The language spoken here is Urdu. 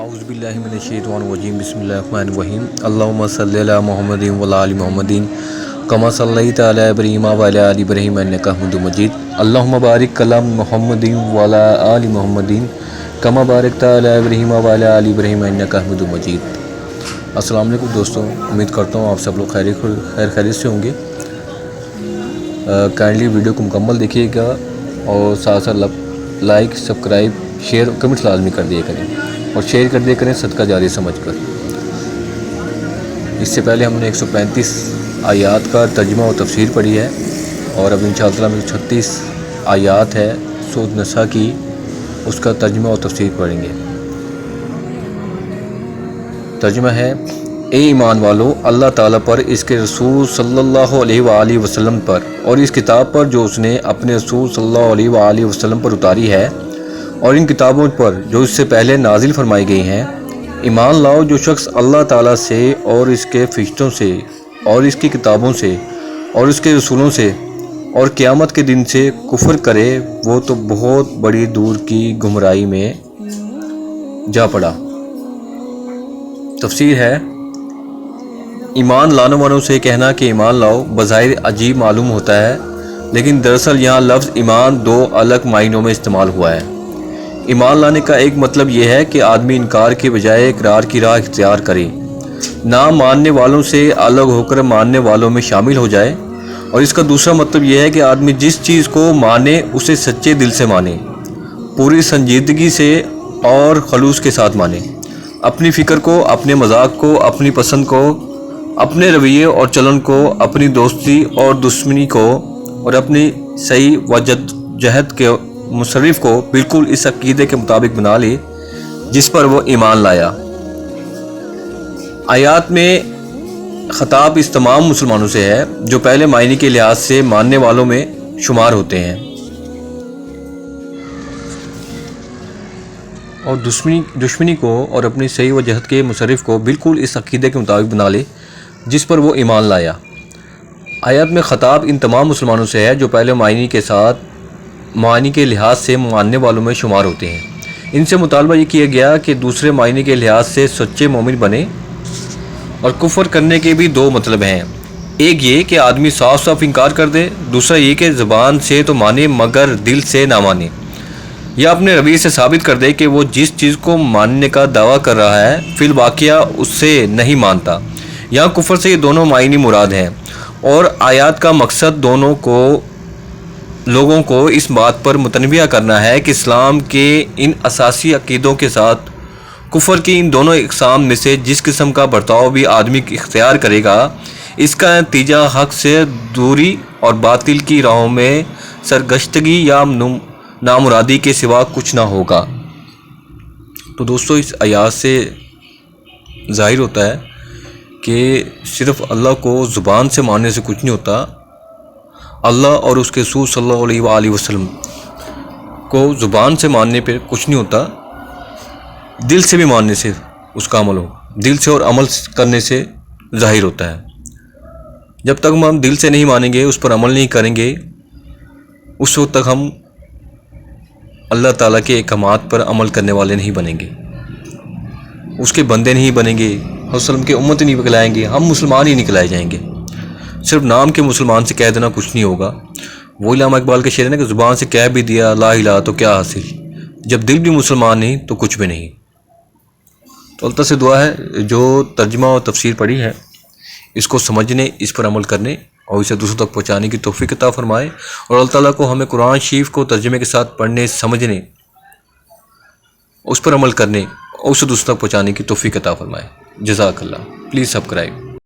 اعوذ باللہ من الشیطان الرجیم بسم اللہ الرحمن الرحیم اللہم صلی علی محمد وعلی آل محمد کما صلیت علی ابراہیم وعلی آل ابراہیم انک حمید مجید اللہم بارک علی محمد وعلی آل محمد کما بارکت علی ابراہیم وعلی آل ابراہیم انک حمید مجید۔ السلام علیکم دوستوں، امید کرتا ہوں آپ سب لوگ خیر خیریت سے ہوں گے۔ کائنڈلی ویڈیو کو مکمل دیکھیے گا اور ساتھ ساتھ لائک، سبسکرائب، شیئر اور کمنٹ لازمی کر دیا کریں اور شیئر کر دیا کریں صدقہ جاری سمجھ کر۔ اس سے پہلے ہم نے 135 آیات کا ترجمہ و تفسیر پڑھی ہے اور اب انشاءاللہ 36 آیات ہے سورۃ نساء کی، اس کا ترجمہ و تفسیر پڑھیں گے۔ ترجمہ ہے: اے ایمان والو، اللہ تعالیٰ پر، اس کے رسول صلی اللہ علیہ وآلہ وسلم پر اور اس کتاب پر جو اس نے اپنے رسول صلی اللہ علیہ وآلہ وسلم پر اتاری ہے اور ان کتابوں پر جو اس سے پہلے نازل فرمائی گئی ہیں، ایمان لاؤ۔ جو شخص اللہ تعالیٰ سے اور اس کے فرشتوں سے اور اس کی کتابوں سے اور اس کے رسولوں سے اور قیامت کے دن سے کفر کرے، وہ تو بہت بڑی دور کی گمراہی میں جا پڑا۔ تفسیر ہے: ایمان لانے والوں سے کہنا کہ ایمان لاؤ بظاہر عجیب معلوم ہوتا ہے، لیکن دراصل یہاں لفظ ایمان دو الگ معنیوں میں استعمال ہوا ہے۔ ایمان لانے کا ایک مطلب یہ ہے کہ آدمی انکار کے بجائے اقرار کی راہ اختیار کرے، نہ ماننے والوں سے الگ ہو کر ماننے والوں میں شامل ہو جائے، اور اس کا دوسرا مطلب یہ ہے کہ آدمی جس چیز کو مانے اسے سچے دل سے مانے، پوری سنجیدگی سے اور خلوص کے ساتھ مانے، اپنی فکر کو، اپنے مذاق کو، اپنی پسند کو، اپنے رویے اور چلن کو، اپنی دوستی اور دشمنی کو اور اپنی صحیح و جہد کے مصرف کو بالکل اس عقیدے کے مطابق بنا لے جس پر وہ ایمان لایا۔ آیات میں خطاب اس تمام مسلمانوں سے ہے جو پہلے معنی کے لحاظ سے ماننے والوں میں شمار ہوتے ہیں اور دشمنی کو اور اپنی صحیح و جہد کے مصرف کو بالکل اس عقیدے کے مطابق بنا لے جس پر وہ ایمان لایا۔ آیات میں خطاب ان تمام مسلمانوں سے ہے جو پہلے معنی کے لحاظ سے ماننے والوں میں شمار ہوتے ہیں۔ ان سے مطالبہ یہ کیا گیا کہ دوسرے معنی کے لحاظ سے سچے مومن بنے، اور کفر کرنے کے بھی دو مطلب ہیں، ایک یہ کہ آدمی صاف صاف انکار کر دے، دوسرا یہ کہ زبان سے تو مانے مگر دل سے نہ مانے، یا اپنے رویے سے ثابت کر دے کہ وہ جس چیز کو ماننے کا دعویٰ کر رہا ہے فی الواقعہ اس سے نہیں مانتا۔ یہاں کفر سے یہ دونوں معنی مراد ہیں، اور آیات کا مقصد لوگوں کو اس بات پر متنبیہ کرنا ہے کہ اسلام کے ان اساسی عقیدوں کے ساتھ کفر کی ان دونوں اقسام میں سے جس قسم کا برتاؤ بھی آدمی اختیار کرے گا، اس کا نتیجہ حق سے دوری اور باطل کی راہوں میں سرگشتگی یا نامرادی کے سوا کچھ نہ ہوگا۔ تو دوستو، اس آیات سے ظاہر ہوتا ہے کہ صرف اللہ کو زبان سے ماننے سے کچھ نہیں ہوتا، اللہ اور اس کے رسول صلی اللہ علیہ وآلہ وسلم کو زبان سے ماننے پہ کچھ نہیں ہوتا، دل سے بھی ماننے سے اس کا عمل ہو، دل سے اور عمل کرنے سے ظاہر ہوتا ہے۔ جب تک ہم دل سے نہیں مانیں گے، اس پر عمل نہیں کریں گے، اس وقت تک ہم اللہ تعالیٰ کے احکامات پر عمل کرنے والے نہیں بنیں گے، اس کے بندے نہیں بنیں گے، وسلم کے امت نہیں نکلائیں گے، ہم مسلمان ہی نکلائے جائیں گے۔ صرف نام کے مسلمان سے کہہ دینا کچھ نہیں ہوگا۔ وہ علامہ اقبال کے شعر ہے نا کہ زبان سے کہہ بھی دیا لا الہ تو کیا حاصل، جب دل بھی مسلمان نہیں تو کچھ بھی نہیں۔ تو اللہ سے دعا ہے جو ترجمہ و تفسیر پڑھی ہے اس کو سمجھنے، اس پر عمل کرنے اور اسے دوسروں تک پہنچانے کی توفیق عطا فرمائے، اور اللہ تعالیٰ کو ہمیں قرآن شریف کو ترجمے کے ساتھ پڑھنے، سمجھنے، اس پر عمل کرنے اور اسے دوسروں تک پہنچانے کی توفیق عطا فرمائے۔ جزاک اللہ۔ Please subscribe.